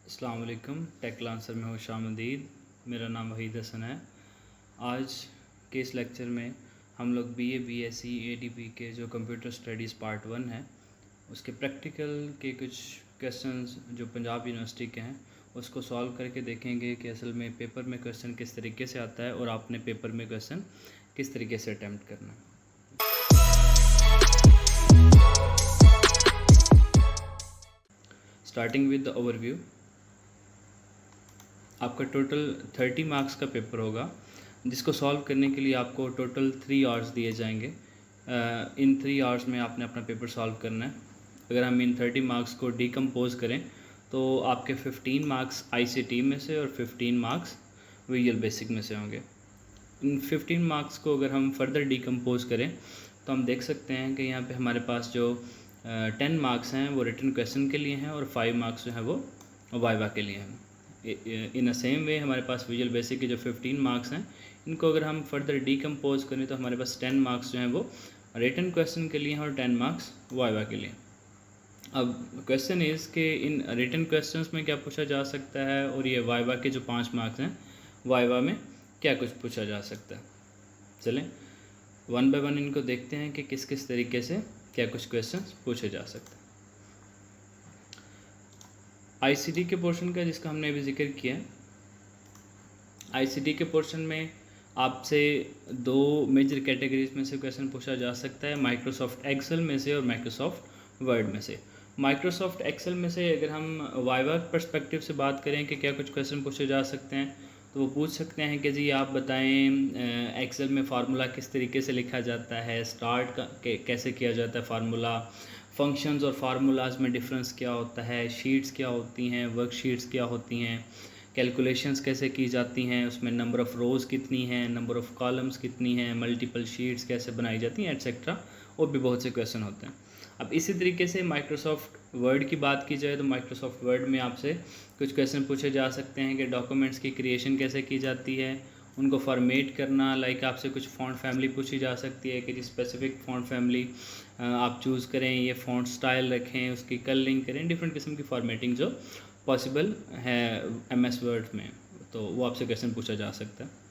अस्सलाम वालेकुम। Take lancer में हूँ शामदीद। मेरा नाम वहीद हसन है। आज के इस लेक्चर में हम लोग बीए, बीएससी, एडीपी के जो कंप्यूटर स्टडीज़ पार्ट 1 है उसके प्रैक्टिकल के कुछ क्वेश्चंस जो पंजाब यूनिवर्सिटी के हैं उसको सॉल्व करके देखेंगे कि असल में पेपर में क्वेश्चन किस तरीके से आता है और आपने पेपर में क्वेश्चन किस तरीके से अटैम्प्ट करना है। स्टार्टिंग विद द ओवरव्यू, आपका टोटल 30 मार्क्स का पेपर होगा जिसको सॉल्व करने के लिए आपको टोटल 3 आवर्स दिए जाएंगे। इन 3 आवर्स में आपने अपना पेपर सॉल्व करना है। अगर हम इन 30 मार्क्स को डिकम्पोज करें तो आपके 15 मार्क्स आईसीटी में से और 15 मार्क्स विजुअल बेसिक में से होंगे। इन 15 मार्क्स को अगर हम फर्दर डिकम्पोज करें तो हम देख सकते हैं कि यहाँ पे हमारे पास जो 10 मार्क्स हैं वो रिटन क्वेश्चन के लिए हैं और 5 मार्क्स जो हैं वो वाइवा के लिए हैं। इन अ सेम वे हमारे पास विजुअल बेसिक के जो 15 मार्क्स हैं इनको अगर हम फर्दर डिकम्पोज करें तो हमारे पास 10 मार्क्स जो हैं वो रिटन क्वेश्चन के लिए हैं और 10 मार्क्स वाइवा के लिए। अब क्वेश्चन इज़ कि इन रिटन क्वेश्चंस में क्या पूछा जा सकता है और ये वाइवा के जो 5 मार्क्स हैं वाइवा में क्या कुछ पूछा जा सकता है। चलें वन बाय वन इनको देखते हैं कि किस किस तरीके से क्या कुछ क्वेश्चन पूछे जा सकते हैं। आईसीटी के पोर्शन का जिसका हमने अभी जिक्र किया, आईसीटी के पोर्शन में आपसे 2 मेजर कैटेगरीज में से क्वेश्चन पूछा जा सकता है, माइक्रोसॉफ्ट एक्सेल में से और माइक्रोसॉफ्ट वर्ड में से। माइक्रोसॉफ्ट एक्सेल में से अगर हम वाइवा पर्सपेक्टिव से बात करें कि क्या कुछ क्वेश्चन पूछे जा सकते हैं तो वो पूछ सकते हैं कि जी आप बताएं एक्सेल में फार्मूला किस तरीके से लिखा जाता है, स्टार्ट कैसे किया जाता है फार्मूला, फंक्शंस और फार्मूलाज में डिफरेंस क्या होता है, शीट्स क्या होती हैं, वर्कशीट्स क्या होती हैं, कैलकुलेशंस कैसे की जाती हैं, उसमें नंबर ऑफ़ रोज़ कितनी हैं, नंबर ऑफ़ कॉलम्स कितनी हैं, मल्टीपल शीट्स कैसे बनाई जाती हैं, एट्सेट्रा। और भी बहुत से क्वेश्चन होते हैं। अब इसी तरीके से माइक्रोसॉफ्ट वर्ड की बात की जाए तो माइक्रोसॉफ्ट वर्ड में आपसे कुछ क्वेश्चन पूछे जा सकते हैं कि डॉक्यूमेंट्स की क्रिएशन कैसे की जाती है, उनको फॉर्मेट करना, लाइक आपसे कुछ फ़ॉन्ट फैमिली पूछी जा सकती है कि जी स्पेसिफिक फ़ॉन्ट फैमिली आप चूज़ करें, ये फ़ॉन्ट स्टाइल रखें, उसकी कलरिंग करें, डिफरेंट किस्म की फॉर्मेटिंग जो पॉसिबल है एमएस वर्ड में, तो वो आपसे क्वेश्चन पूछा जा सकता है।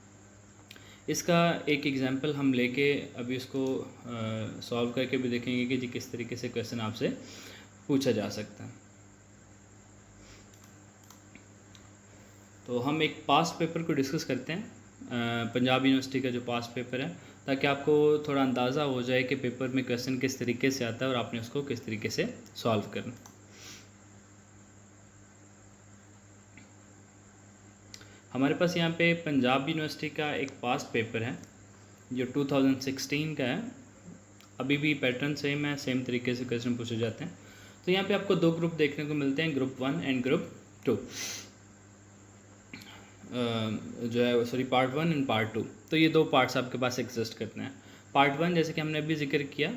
इसका एक एग्जांपल हम लेके अभी उसको सॉल्व करके भी देखेंगे कि जी किस तरीके से क्वेश्चन आपसे पूछा जा सकता है। तो हम एक पास्ट पेपर को डिस्कस करते हैं, पंजाब यूनिवर्सिटी का जो पास्ट पेपर है, ताकि आपको थोड़ा अंदाज़ा हो जाए कि पेपर में क्वेश्चन किस तरीके से आता है और आपने उसको किस तरीके से सॉल्व करना। हमारे पास यहाँ पे पंजाब यूनिवर्सिटी का एक पास्ट पेपर है जो 2016 का है। अभी भी पैटर्न सेम है, सेम तरीके से क्वेश्चन पूछे जाते हैं। तो यहाँ पे आपको 2 ग्रुप देखने को मिलते हैं, ग्रुप 1 एंड ग्रुप 2 जो है सॉरी पार्ट 1 एंड पार्ट 2। तो ये 2 पार्ट्स आपके पास एग्जिस्ट करते हैं। पार्ट 1 जैसे कि हमने अभी जिक्र किया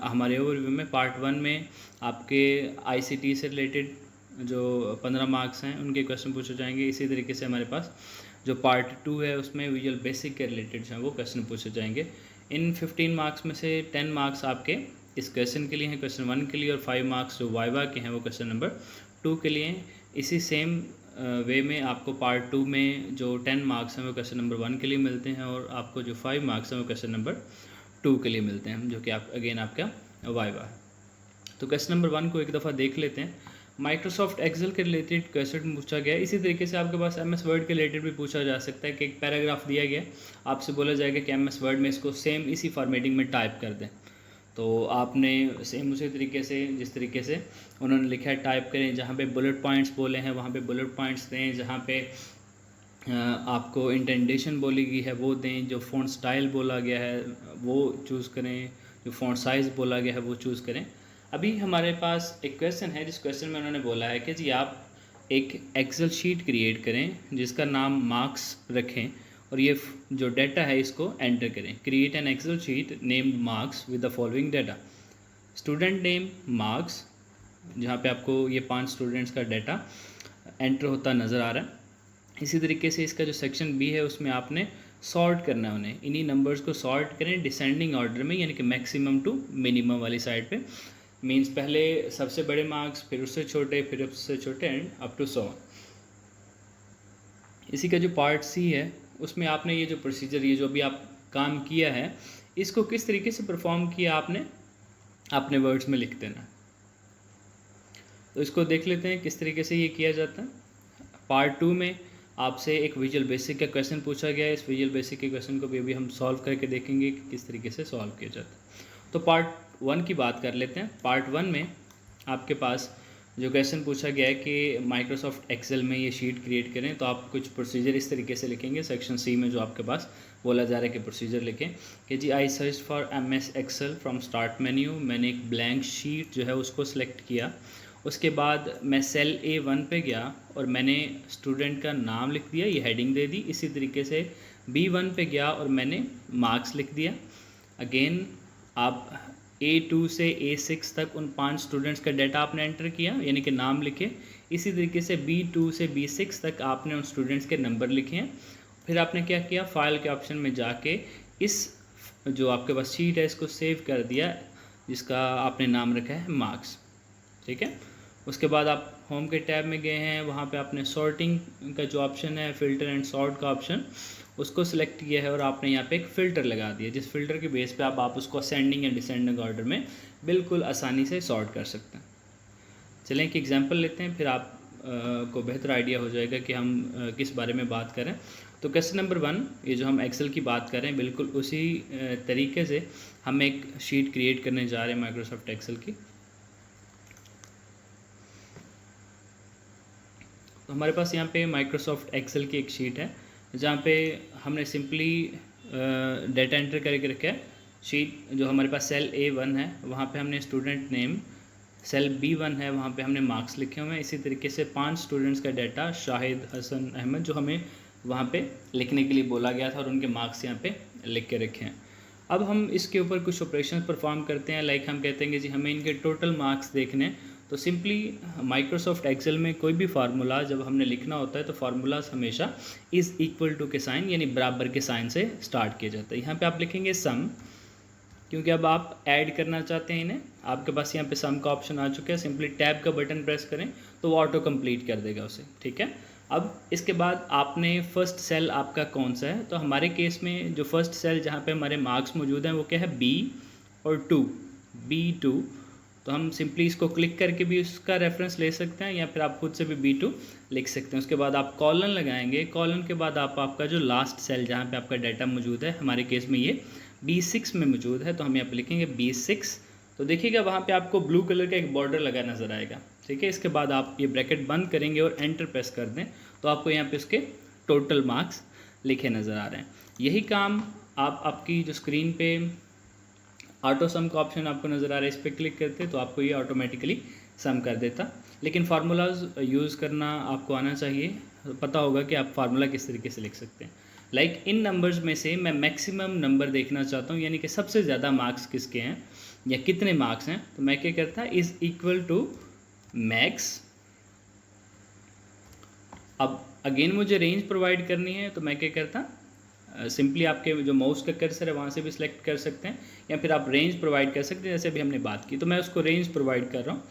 हमारे ओवरव्यू में, पार्ट 1 में आपके आईसीटी से रिलेटेड जो 15 मार्क्स हैं उनके क्वेश्चन पूछे जाएंगे। इसी तरीके से हमारे पास जो पार्ट 2 है उसमें विजुअल बेसिक के रिलेटेड जो है वो क्वेश्चन पूछे जाएंगे। इन 15 मार्क्स में से 10 मार्क्स आपके इस क्वेश्चन के लिए हैं, क्वेश्चन 1 के लिए, और 5 मार्क्स जो वाइवा के हैं वो क्वेश्चन नंबर 2 के लिए हैं। इसी सेम वे में आपको पार्ट 2 में जो 10 मार्क्स हैं वो क्वेश्चन नंबर 1 के लिए मिलते हैं और आपको जो 5 मार्क्स हैं वो क्वेश्चन नंबर 2 के लिए मिलते हैं, जो कि आप अगेन आपका वाइवा है। तो क्वेश्चन नंबर 1 को एक दफ़ा देख लेते हैं। माइक्रोसॉफ्ट एक्सेल के रिलेटेड क्वेश्चन पूछा गया है। इसी तरीके से आपके पास एमएस वर्ड के रिलेटेड भी पूछा जा सकता है कि एक पैराग्राफ दिया गया, आपसे बोला जाएगा कि एमएस वर्ड में इसको सेम इसी फॉर्मेटिंग में टाइप कर दें। तो आपने सेम उसी तरीके से जिस तरीके से उन्होंने लिखा है टाइप करें। जहाँ पे बुलेट पॉइंट्स बोले हैं वहाँ पे बुलेट पॉइंट्स दें, जहाँ पे आपको इंटेंडेशन बोली गई है वो दें, जो फ़ॉन्ट स्टाइल बोला गया है वो चूज़ करें, जो फ़ॉन्ट साइज़ बोला गया है वो चूज़ करें। अभी हमारे पास एक क्वेश्चन है जिस क्वेश्चन में उन्होंने बोला है कि जी आप एक एक्सेल शीट क्रिएट करें जिसका नाम मार्क्स रखें और ये जो डाटा है इसको एंटर करें। Create an excel sheet named marks with the following data, student name marks, जहाँ पे आपको ये 5 स्टूडेंट्स का डाटा एंटर होता नज़र आ रहा है। इसी तरीके से इसका जो सेक्शन बी है उसमें आपने सॉर्ट करना है उन्हें, इन्हीं नंबर्स को सॉर्ट करें डिसेंडिंग ऑर्डर में, यानी कि मैक्सिमम टू मिनिमम वाली साइड पे मीन्स पहले सबसे बड़े मार्क्स, फिर उससे छोटे, फिर उससे छोटे एंड अप टू 100। इसी का जो पार्ट सी है उसमें आपने ये जो प्रोसीजर, ये जो भी आप काम किया है, इसको किस तरीके से परफॉर्म किया आपने अपने वर्ड्स में लिख देना। तो इसको देख लेते हैं किस तरीके से ये किया जाता है। पार्ट 2 में आपसे एक विजुअल बेसिक का क्वेश्चन पूछा गया है। इस विजुअल बेसिक के क्वेश्चन को भी अभी हम सॉल्व करके देखेंगे कि किस तरीके से सॉल्व किया जाता है। तो पार्ट 1 की बात कर लेते हैं। पार्ट 1 में आपके पास जो क्वेश्चन पूछा गया है कि माइक्रोसॉफ्ट एक्सेल में ये शीट क्रिएट करें, तो आप कुछ प्रोसीजर इस तरीके से लिखेंगे। सेक्शन सी में जो आपके पास बोला जा रहा है कि प्रोसीजर लिखें कि जी I search for MS Excel from start menu. मैंने एक ब्लैंक शीट जो है उसको सिलेक्ट किया। उसके बाद मैं सेल A1 पे गया और मैंने स्टूडेंट का नाम लिख दिया, ये हेडिंग दे दी। इसी तरीके से B1 पे गया और मैंने मार्क्स लिख दिया। अगेन आप A2 से A6 तक उन 5 स्टूडेंट्स का डाटा आपने एंटर किया, यानी कि नाम लिखे। इसी तरीके से B2 से B6 तक आपने उन स्टूडेंट्स के नंबर लिखे हैं। फिर आपने क्या किया, फाइल के ऑप्शन में जाके इस जो आपके पास शीट है इसको सेव कर दिया, जिसका आपने नाम रखा है मार्क्स। ठीक है। उसके बाद आप होम के टैब में गए हैं, वहाँ पे आपने सॉर्टिंग का जो ऑप्शन है, फ़िल्टर एंड सॉर्ट का ऑप्शन, उसको सिलेक्ट किया है और आपने यहाँ पे एक फ़िल्टर लगा दिया, जिस फिल्टर के बेस पे आप उसको असेंडिंग या डिसेंडिंग ऑर्डर में बिल्कुल आसानी से सॉर्ट कर सकते हैं। चलें एक एग्जांपल लेते हैं, फिर आप को बेहतर आइडिया हो जाएगा कि हम किस बारे में बात करें। तो क्वेश्चन नंबर 1, ये जो हम एक्सेल की बात करें, बिल्कुल उसी तरीके से हम एक शीट क्रिएट करने जा रहे हैं माइक्रोसॉफ्ट एक्सेल की। तो हमारे पास यहाँ पे माइक्रोसॉफ्ट एक्सेल की एक शीट है, जहाँ पे हमने सिंपली डाटा एंटर करके रखा है। शीट जो हमारे पास सेल A1 है, वहाँ पे हमने स्टूडेंट नेम, सेल B1 है, वहाँ पे हमने मार्क्स लिखे हुए हैं। इसी तरीके से 5 स्टूडेंट्स का डाटा, शाहिद, हसन, अहमद, जो हमें वहाँ पे लिखने के लिए बोला गया था, और उनके मार्क्स यहाँ पे लिख के रखे हैं। अब हम इसके ऊपर कुछ ऑपरेशन परफॉर्म करते हैं। लाइक हम कहते हैं कि जी हमें इनके टोटल मार्क्स देखने हैं। तो सिंपली माइक्रोसॉफ्ट एक्सेल में कोई भी फार्मूला जब हमने लिखना होता है तो फार्मूलाज हमेशा इज़ इक्वल टू के साइन, यानी बराबर के साइन से स्टार्ट किया जाता है। यहाँ पे आप लिखेंगे सम, क्योंकि अब आप ऐड करना चाहते हैं इन्हें। आपके पास यहाँ पे सम का ऑप्शन आ चुका है, सिंपली टैब का बटन प्रेस करें तो वो ऑटो कंप्लीट कर देगा उसे। ठीक है। अब इसके बाद आपने फर्स्ट सेल आपका कौन सा है, तो हमारे केस में जो फर्स्ट सेल जहाँ पे हमारे मार्क्स मौजूद हैं वो क्या है, B और 2, B2। तो हम सिंपली इसको क्लिक करके भी उसका रेफरेंस ले सकते हैं, या फिर आप खुद से भी B2 लिख सकते हैं। उसके बाद आप कॉलन लगाएंगे, कॉलन के बाद आप आपका जो लास्ट सेल जहाँ पे आपका डाटा मौजूद है, हमारे केस में ये B6 में मौजूद है, तो हम यहाँ पे लिखेंगे B6। तो देखिएगा वहाँ पे आपको ब्लू कलर का एक बॉर्डर लगा नज़र आएगा। ठीक है। इसके बाद आप ये ब्रैकेट बंद करेंगे और एंटर प्रेस कर दें, तो आपको यहाँ पे उसके टोटल मार्क्स लिखे नज़र आ रहे हैं। यही काम आप आपकी जो स्क्रीन पे ऑटो सम का ऑप्शन आपको नज़र आ रहा है, इस पर क्लिक करते तो आपको ये ऑटोमेटिकली सम कर देता। लेकिन फार्मूलाज यूज़ करना आपको आना चाहिए, पता होगा कि आप फार्मूला किस तरीके से लिख सकते हैं। लाइक इन नंबर्स में से मैं मैक्सिमम नंबर देखना चाहता हूँ, यानी कि सबसे ज़्यादा मार्क्स किसके हैं या कितने मार्क्स हैं, तो मैं क्या करता इज़ इक्वल टू मैक्स। अब अगेन मुझे रेंज प्रोवाइड करनी है, तो मैं क्या करता, सिंपली आपके जो माउस का कर्सर है वहाँ से भी सिलेक्ट कर सकते हैं, या फिर आप रेंज प्रोवाइड कर सकते हैं, जैसे अभी हमने बात की। तो मैं उसको रेंज प्रोवाइड कर रहा हूँ,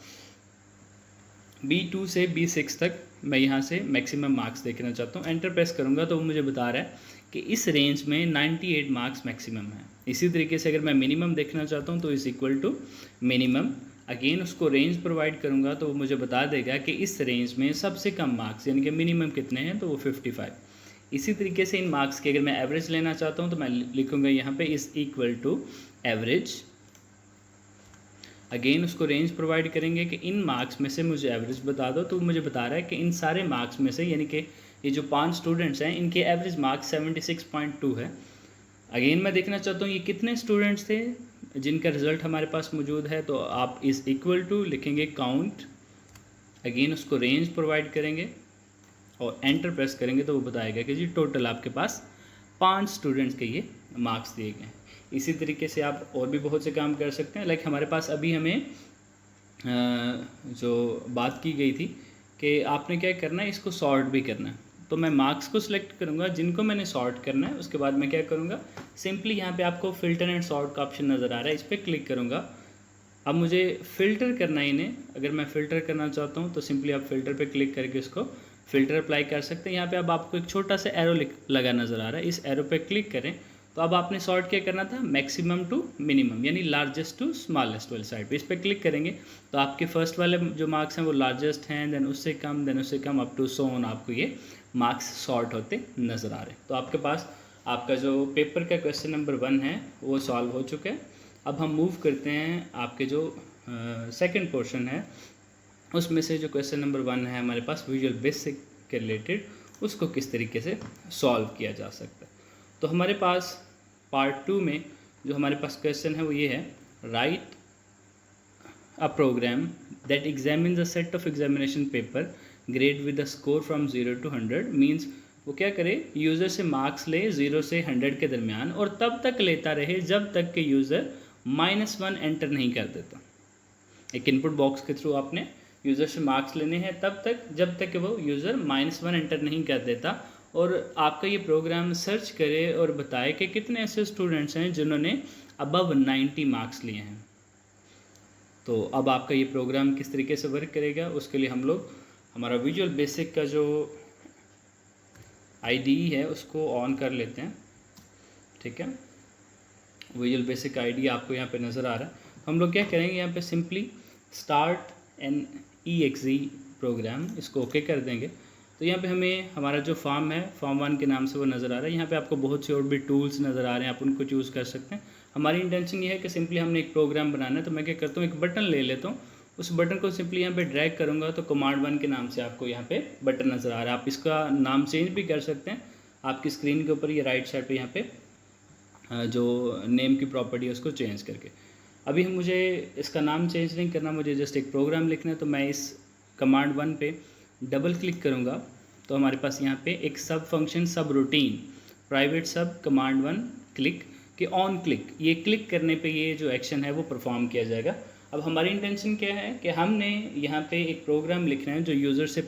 B2 से B6 तक मैं यहाँ से मैक्सिमम मार्क्स देखना चाहता हूँ। एंटर प्रेस करूँगा तो वो मुझे बता रहा है कि इस रेंज में 98 मार्क्स मैक्सिमम है। इसी तरीके से अगर मैं मिनिमम देखना चाहता हूँ तो is equal to minimum, again उसको रेंज प्रोवाइड करूँगा तो वो मुझे बता देगा कि इस रेंज में सबसे कम मार्क्स यानी कि मिनिमम कितने हैं, तो वो 55। इसी तरीके से इन मार्क्स की अगर मैं एवरेज लेना चाहता हूँ तो मैं लिखूँगा यहाँ पे is equal to average. Again उसको रेंज प्रोवाइड करेंगे कि इन मार्क्स में से मुझे एवरेज बता दो, तो मुझे बता रहा है कि इन सारे मार्क्स में से, यानी कि ये जो 5 स्टूडेंट्स हैं इनके एवरेज मार्क्स 76.2 है। अगेन मैं देखना चाहता हूँ ये कितने स्टूडेंट्स थे जिनका रिज़ल्ट हमारे पास मौजूद है, तो आप इज़ इक्वल टू लिखेंगे काउंट। अगेन उसको रेंज प्रोवाइड करेंगे और एंटर प्रेस करेंगे तो वो बताएगा कि जी टोटल आपके पास 5 स्टूडेंट्स के ये मार्क्स दिए गए हैं। इसी तरीके से आप और भी बहुत से काम कर सकते हैं। लाइक हमारे पास अभी हमें जो बात की गई थी कि आपने क्या करना है, इसको सॉर्ट भी करना है। तो मैं मार्क्स को सिलेक्ट करूँगा जिनको मैंने सॉर्ट करना है। उसके बाद मैं क्या करूँगा, सिंपली यहाँ पे आपको फ़िल्टर एंड सॉर्ट का ऑप्शन नज़र आ रहा है, इस पर क्लिक करूँगा। अब मुझे फ़िल्टर करना ही नहीं, अगर मैं फ़िल्टर करना चाहता हूँ तो सिंपली आप फ़िल्टर पे क्लिक करके इसको फ़िल्टर अप्लाई कर सकते हैं। यहाँ पे अब आपको एक छोटा सा एरो लगा नज़र आ रहा है, इस एरो पे क्लिक करें तो अब आपने सॉर्ट क्या करना था, मैक्सिमम टू मिनिमम, यानी लार्जेस्ट टू स्मॉलेस्ट वाली साइड पे इस पर क्लिक करेंगे तो आपके फर्स्ट वाले जो मार्क्स हैं वो लार्जेस्ट हैं, देन उससे कम अप टू सो ऑन आपको ये मार्क्स सॉर्ट होते नज़र आ रहे हैं। तो आपके पास आपका जो पेपर का क्वेश्चन नंबर 1 है वो सॉल्व हो चुका है। अब हम मूव करते हैं आपके जो सेकंड पोर्शन है उसमें से जो क्वेश्चन नंबर 1 है हमारे पास विजुअल बेसिक के रिलेटेड, उसको किस तरीके से सॉल्व किया जा सकता है। तो हमारे पास पार्ट 2 में जो हमारे पास क्वेश्चन है वो ये है, write a program that examines a set of examination paper grade with the score from 0 to 100। Means वो क्या करे, यूज़र से मार्क्स ले 0 से 100 के दरमियान और तब तक लेता रहे जब तक कि यूज़र -1 एंटर नहीं कर देता। एक इनपुट बॉक्स के थ्रू आपने यूज़र से मार्क्स लेने हैं तब तक जब तक कि वो यूज़र -1 एंटर नहीं कर देता, और आपका ये प्रोग्राम सर्च करे और बताए कि कितने ऐसे स्टूडेंट्स हैं जिन्होंने अबव 90 मार्क्स लिए हैं। तो अब आपका ये प्रोग्राम किस तरीके से वर्क करेगा, उसके लिए हम लोग हमारा विजुअल बेसिक का जो IDE है उसको ऑन कर लेते हैं। ठीक है, विजुअल बेसिक IDE आपको यहाँ पे नज़र आ रहा है। हम लोग क्या करेंगे, यहाँ पे simply start an EXE program, इसको ओके कर देंगे। तो यहाँ पे हमें हमारा जो फॉर्म है फॉर्म 1 के नाम से वो नज़र आ रहा है। यहाँ पे आपको बहुत से और भी टूल्स नज़र आ रहे हैं, आप उनको चूज़ कर सकते हैं। हमारी इंटेंशन ये है कि सिंपली हमने एक प्रोग्राम बनाना है। तो मैं क्या करता हूँ, एक बटन ले लेता हूँ, उस बटन को सिंपली यहाँ पे ड्रैग करूँगा तो कमांड 1 के नाम से आपको यहाँ पे बटन नज़र आ रहा है। आप इसका नाम चेंज भी कर सकते हैं, आपकी स्क्रीन के ऊपर ये राइट साइड पर यहाँ पे जो नेम की प्रॉपर्टी है उसको चेंज करके। अभी मुझे इसका नाम चेंज नहीं करना, मुझे जस्ट एक प्रोग्राम लिखना है। तो मैं इस कमांड 1 पे डबल क्लिक करूँगा तो हमारे पास यहाँ पे एक सब फंक्शन सब रूटीन प्राइवेट सब कमांड 1 क्लिक के ऑन क्लिक, ये क्लिक करने पे ये जो एक्शन है वो परफॉर्म किया जाएगा। अब हमारी इंटेंशन क्या है कि हमने यहाँ पे एक प्रोग्राम लिखना है जो यूज़र से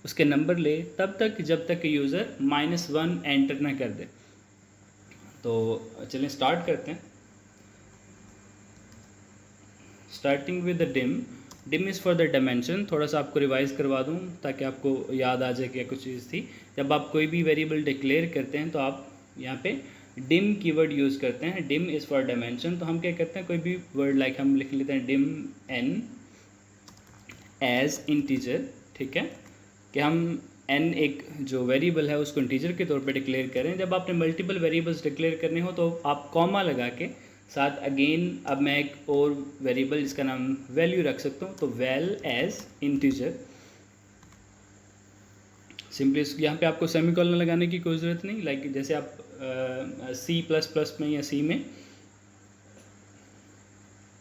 उसके नंबर ले तब तक जब तक कि यूज़र -1 एंटर ना कर दे। तो चलिए स्टार्ट करते हैं। Starting with the dim is for the dimension. थोड़ा सा आपको रिवाइज करवा दूं ताकि आपको याद आ जाए क्या कुछ चीज़ थी। जब आप कोई भी वेरिएबल डिक्लेयर करते हैं तो आप यहाँ पे डिम कीवर्ड यूज़ करते हैं। Dim is for dimension. तो हम क्या करते हैं, कोई भी वर्ड लाइक हम लिख लेते हैं डिम n एज इंटीजर। ठीक है, कि हम n एक जो वेरिएबल है उसको इंटीजर के तौर पे डिक्लेयर करें। जब आपने मल्टीपल वेरिएबल्स डिक्लेयर करने हो तो आप कॉमा लगा के साथ अगेन अब मैं एक और वेरिएबल जिसका नाम वैल्यू रख सकता हूँ, तो वैल एज इंटीजर। सिंपली यहाँ पे आपको सेमीकोलन लगाने की कोई ज़रूरत नहीं, लाइक जैसे आप C++ में या C में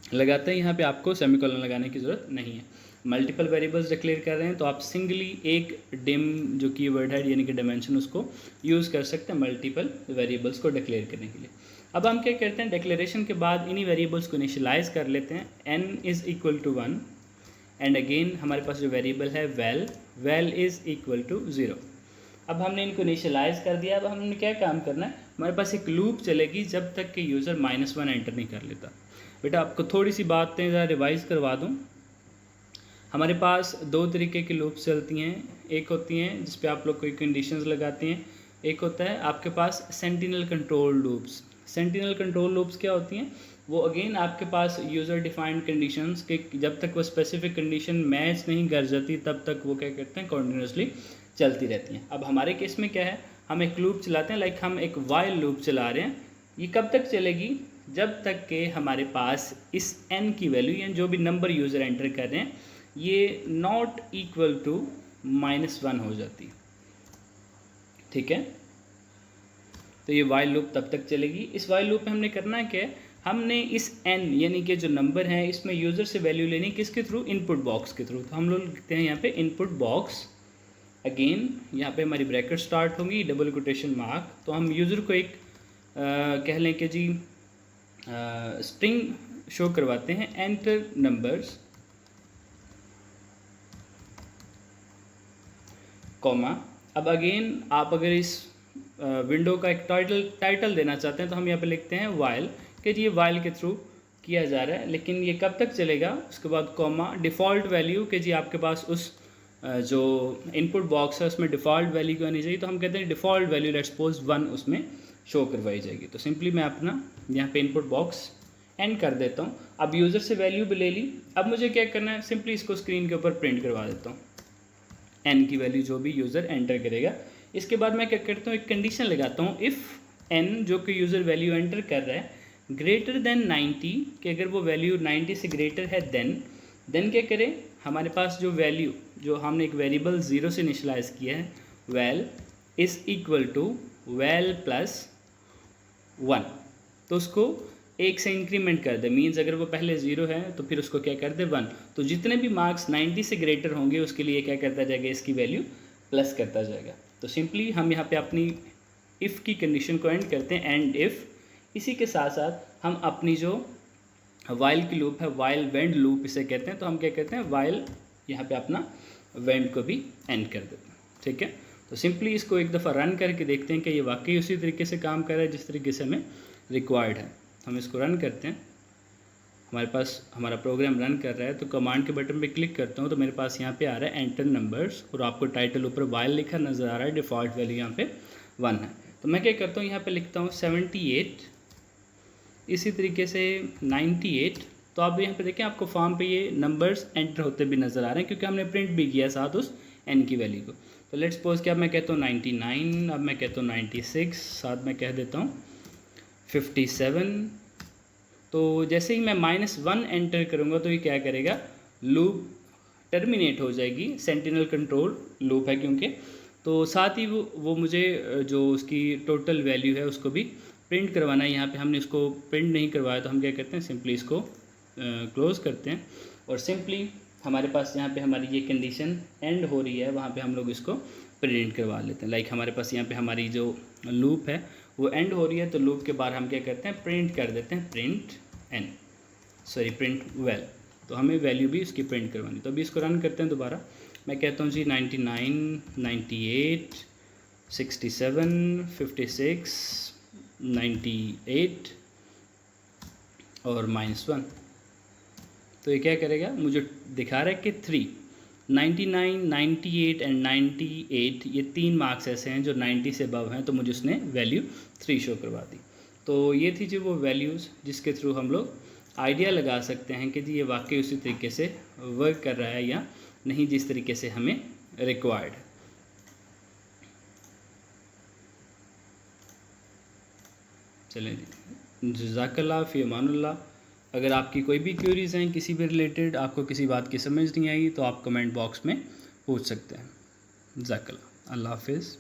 लगाते हैं, यहाँ पे आपको सेमीकोलन लगाने की ज़रूरत नहीं है। मल्टीपल वेरिएबल्स डिक्लेयर कर रहे हैं तो आप सिंगली एक डिम जो कीवर्ड है यानी कि डायमेंशन उसको यूज़ कर सकते हैं मल्टीपल वेरिएबल्स को डिक्लेयर करने के लिए। अब हम क्या करते हैं, डिक्लेरेशन के बाद इन्हीं वेरिएबल्स को इनिशियलाइज कर लेते हैं। n is equal to 1 and again हमारे पास जो वेरिएबल है वैल इज़ इक्वल टू 0। अब हमने इनको इनिशियलाइज कर दिया। अब हमने क्या काम करना है, हमारे पास एक लूप चलेगी जब तक कि यूज़र -1 एंटर नहीं कर लेता। बेटा आपको थोड़ी सी बातें ज़रा रिवाइज करवा दूँ। हमारे पास दो तरीके की लूप्स चलती हैं। एक होती हैं जिस पे आप लोग कोई कंडीशंस लगाते हैं, एक होता है आपके पास sentinel control loops. Sentinel control loops क्या होती हैं, वो अगेन आपके पास यूज़र डिफाइंड कंडीशंस के जब तक वो स्पेसिफिक कंडीशन मैच नहीं कर जाती तब तक वो क्या करते हैं, कॉन्टिन्यूसली चलती रहती हैं। अब हमारे केस में क्या है, हम एक लूप चलाते हैं, लाइक हम एक वाइल लूप चला रहे हैं। ये कब तक चलेगी, जब तक के हमारे पास इस n की वैल्यू या जो भी नंबर यूज़र एंटर कर रहे हैं ये नॉट इक्वल टू -1 हो जाती। ठीक है, तो ये वाइल लूप तब तक चलेगी। इस वाइल लूप में हमने करना है क्या, हमने इस n यानी कि जो नंबर है इसमें यूज़र से वैल्यू लेनी किसके थ्रू, इनपुट बॉक्स के थ्रू। तो हम लोग लिखते हैं यहाँ पे इनपुट बॉक्स। अगेन यहाँ पे हमारी ब्रैकेट स्टार्ट होंगी, डबल कोटेशन मार्क। तो हम यूज़र को एक कह लें कि जी स्ट्रिंग शो करवाते हैं, एंटर नंबर्स कॉमा। अब अगेन आप अगर इस विंडो का एक टाइटल देना चाहते हैं तो हम यहाँ पे लिखते हैं वाइल, कि ये वाइल के थ्रू किया जा रहा है, लेकिन ये कब तक चलेगा, उसके बाद कॉमा डिफ़ॉल्ट वैल्यू कि जी आपके पास उस जो इनपुट बॉक्स है उसमें डिफ़ॉल्ट वैल्यू क्यों नहीं चाहिए, तो हम कहते हैं डिफ़ॉल्ट वैल्यू लेट्स सपोज 1 उसमें शो करवाई जाएगी। तो सिंपली मैं अपना यहाँ पे इनपुट बॉक्स एंड कर देता हूँ। अब यूज़र से वैल्यू भी ले ली, अब मुझे क्या करना है, सिंपली इसको स्क्रीन के ऊपर प्रिंट करवा देता हूँ, एन की वैल्यू जो भी यूज़र एंटर करेगा। इसके बाद मैं क्या करता हूँ, एक कंडीशन लगाता हूँ, इफ़ एन जो कि यूज़र वैल्यू एंटर कर रहा है ग्रेटर देन 90, कि अगर वो वैल्यू 90 से ग्रेटर है देन क्या करें, हमारे पास जो वैल्यू जो हमने एक वेरिएबल 0 से इनिशियलाइज किया है val is equal to val plus 1, तो उसको 1 से इंक्रीमेंट कर दे। मीन्स अगर वो पहले 0 है तो फिर उसको क्या कर दे 1, तो जितने भी मार्क्स 90 से ग्रेटर होंगे उसके लिए क्या करता जाएगा, इसकी वैल्यू प्लस करता जाएगा। तो सिंपली हम यहाँ पे अपनी इफ़ की कंडीशन को एंड करते हैं, एंड इफ़। इसी के साथ साथ हम अपनी जो वाइल की लूप है, वाइल वेंड लूप इसे कहते हैं, तो हम क्या कहते हैं वाइल यहाँ पे अपना वेंड को भी एंड कर देते हैं। ठीक है, तो सिंपली इसको एक दफ़ा रन करके देखते हैं कि ये वाकई उसी तरीके से काम कर रहा है जिस तरीके से हमें रिक्वायर्ड है। हम इसको रन करते हैं, हमारे पास हमारा प्रोग्राम रन कर रहा है, तो कमांड के बटन पे क्लिक करता हूँ तो मेरे पास यहाँ पे आ रहा है एंटर नंबर्स, और आपको टाइटल ऊपर वाइल लिखा नज़र आ रहा है, डिफ़ॉल्ट वैल्यू यहाँ पे 1 है। तो मैं क्या करता हूँ, यहाँ पे लिखता हूँ 78, इसी तरीके से 98। तो आप यहाँ पे देखें आपको फॉर्म पे ये नंबर्स एंटर होते भी नज़र आ रहे हैं क्योंकि हमने प्रिंट भी किया साथ उस एन की वैल्यू को। तो लेट्स सपोज कि अब मैं कहता हूँ 99, अब मैं कहता हूँ 96, साथ में कह देता हूँ 57। तो जैसे ही मैं -1 एंटर करूँगा तो ये क्या करेगा, लूप टर्मिनेट हो जाएगी, सेंटिनल कंट्रोल लूप है क्योंकि। तो साथ ही वो मुझे जो उसकी टोटल वैल्यू है उसको भी प्रिंट करवाना है। यहाँ पे हमने इसको प्रिंट नहीं करवाया तो हम क्या करते हैं, सिंपली इसको क्लोज़ करते हैं, और सिंपली हमारे पास यहाँ पे हमारी ये कंडीशन एंड हो रही है, वहाँ पे हम लोग इसको प्रिंट करवा लेते हैं। लाइक हमारे पास यहाँ पे हमारी जो लूप है वो एंड हो रही है, तो लूप के बाद हम क्या करते हैं, प्रिंट कर देते हैं प्रिंट वेल, तो हमें वैल्यू भी उसकी प्रिंट करवानी। तो अभी इसको रन करते हैं दोबारा। मैं कहता हूँ जी 99, 98, 67, 56, 98 और -1। तो ये क्या करेगा, मुझे दिखा रहा है कि 3, 99, 98 एंड 98 ये 3 मार्क्स ऐसे हैं जो 90 से अबव हैं, तो मुझे उसने वैल्यू 3 शो करवा दी। तो ये थी जी वो वैल्यूज़ जिसके थ्रू हम लोग आइडिया लगा सकते हैं कि जी ये वाकई उसी तरीके से वर्क कर रहा है या नहीं जिस तरीके से हमें रिक्वायर्ड है। चलें जी, जज़ाकल्लाह फ़ी अमानुल्लाह। अगर आपकी कोई भी क्यूरीज़ हैं किसी भी रिलेटेड, आपको किसी बात की समझ नहीं आई तो आप कमेंट बॉक्स में पूछ सकते हैं। जज़ाकल्लाह, अल्लाह हाफ़िज़।